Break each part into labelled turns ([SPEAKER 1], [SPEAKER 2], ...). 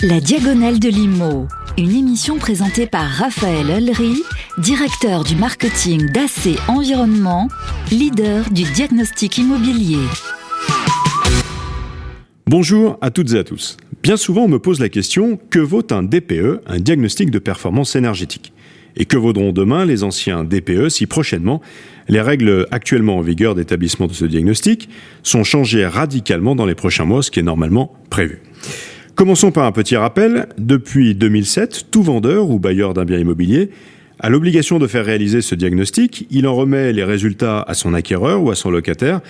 [SPEAKER 1] La Diagonale de l'Immo, une émission présentée par Raphaël Ollery, directeur du marketing d'AC Environnement, leader du diagnostic immobilier.
[SPEAKER 2] Bonjour à toutes et à tous. Bien souvent, on me pose la question, que vaut un DPE, un diagnostic de performance énergétique ? Et que vaudront demain les anciens DPE si prochainement les règles actuellement en vigueur d'établissement de ce diagnostic sont changées radicalement dans les prochains mois, ce qui est normalement prévu. Commençons par un petit rappel. Depuis 2007, tout vendeur ou bailleur d'un bien immobilier a l'obligation de faire réaliser ce diagnostic. Il en remet les résultats à son acquéreur ou à son locataire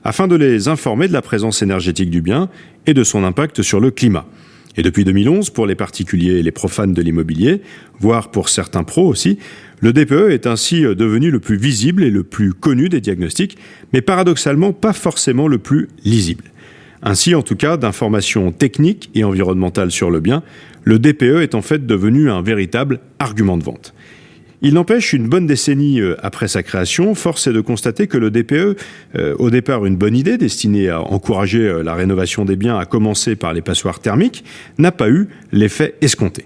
[SPEAKER 2] afin de les informer de la présence énergétique du bien et de son impact sur le climat. Et depuis 2011, pour les particuliers et les profanes de l'immobilier, voire pour certains pros aussi, le DPE est ainsi devenu le plus visible et le plus connu des diagnostics, mais paradoxalement pas forcément le plus lisible. Ainsi, en tout cas, d'informations techniques et environnementales sur le bien, le DPE est en fait devenu un véritable argument de vente. Il n'empêche, une bonne décennie après sa création, force est de constater que le DPE, au départ une bonne idée destinée à encourager la rénovation des biens, à commencer par les passoires thermiques, n'a pas eu l'effet escompté.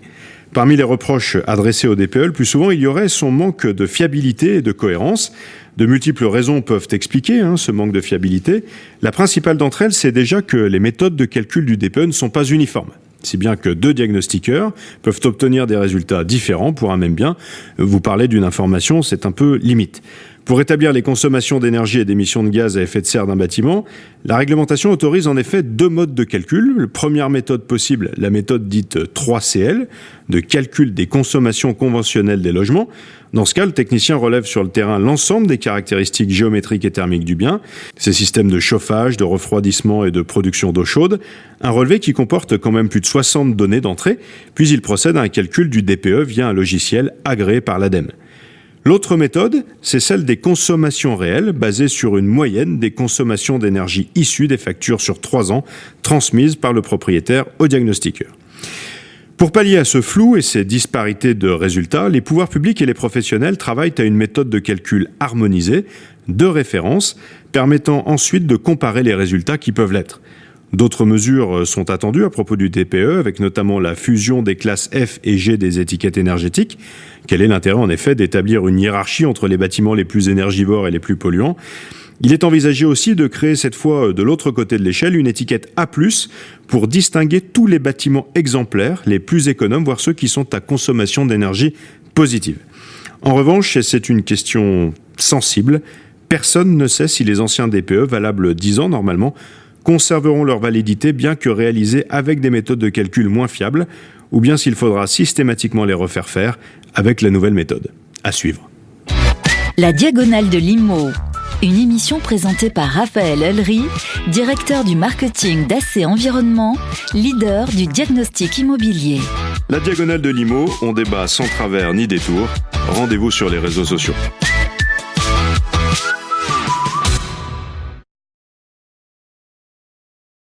[SPEAKER 2] Parmi les reproches adressés au DPE, le plus souvent, il y aurait son manque de fiabilité et de cohérence. De multiples raisons peuvent expliquer ce manque de fiabilité. La principale d'entre elles, c'est déjà que les méthodes de calcul du DPE ne sont pas uniformes. Si bien que deux diagnostiqueurs peuvent obtenir des résultats différents pour un même bien. Vous parlez d'une information, c'est un peu limite. Pour établir les consommations d'énergie et d'émissions de gaz à effet de serre d'un bâtiment, la réglementation autorise en effet deux modes de calcul. La première méthode possible, la méthode dite 3CL, de calcul des consommations conventionnelles des logements. Dans ce cas, le technicien relève sur le terrain l'ensemble des caractéristiques géométriques et thermiques du bien, ses systèmes de chauffage, de refroidissement et de production d'eau chaude, un relevé qui comporte quand même plus de 60 données d'entrée, puis il procède à un calcul du DPE via un logiciel agréé par l'ADEME. L'autre méthode, c'est celle des consommations réelles, basée sur une moyenne des consommations d'énergie issues des factures sur 3 ans, transmises par le propriétaire au diagnostiqueur. Pour pallier à ce flou et ces disparités de résultats, les pouvoirs publics et les professionnels travaillent à une méthode de calcul harmonisée, de référence, permettant ensuite de comparer les résultats qui peuvent l'être. D'autres mesures sont attendues à propos du DPE, avec notamment la fusion des classes F et G des étiquettes énergétiques. Quel est l'intérêt en effet d'établir une hiérarchie entre les bâtiments les plus énergivores et les plus polluants ? Il est envisagé aussi de créer cette fois de l'autre côté de l'échelle une étiquette A+, pour distinguer tous les bâtiments exemplaires, les plus économes, voire ceux qui sont à consommation d'énergie positive. En revanche, et c'est une question sensible, personne ne sait si les anciens DPE, valables 10 ans normalement, conserveront leur validité bien que réalisés avec des méthodes de calcul moins fiables, ou bien s'il faudra systématiquement les refaire faire avec la nouvelle méthode. À suivre.
[SPEAKER 1] La Diagonale de l'Immo, une émission présentée par Raphaël Ollery, directeur du marketing d'AC Environnement, leader du diagnostic immobilier.
[SPEAKER 2] La Diagonale de l'Immo, on débat sans travers ni détour. Rendez-vous sur les réseaux sociaux.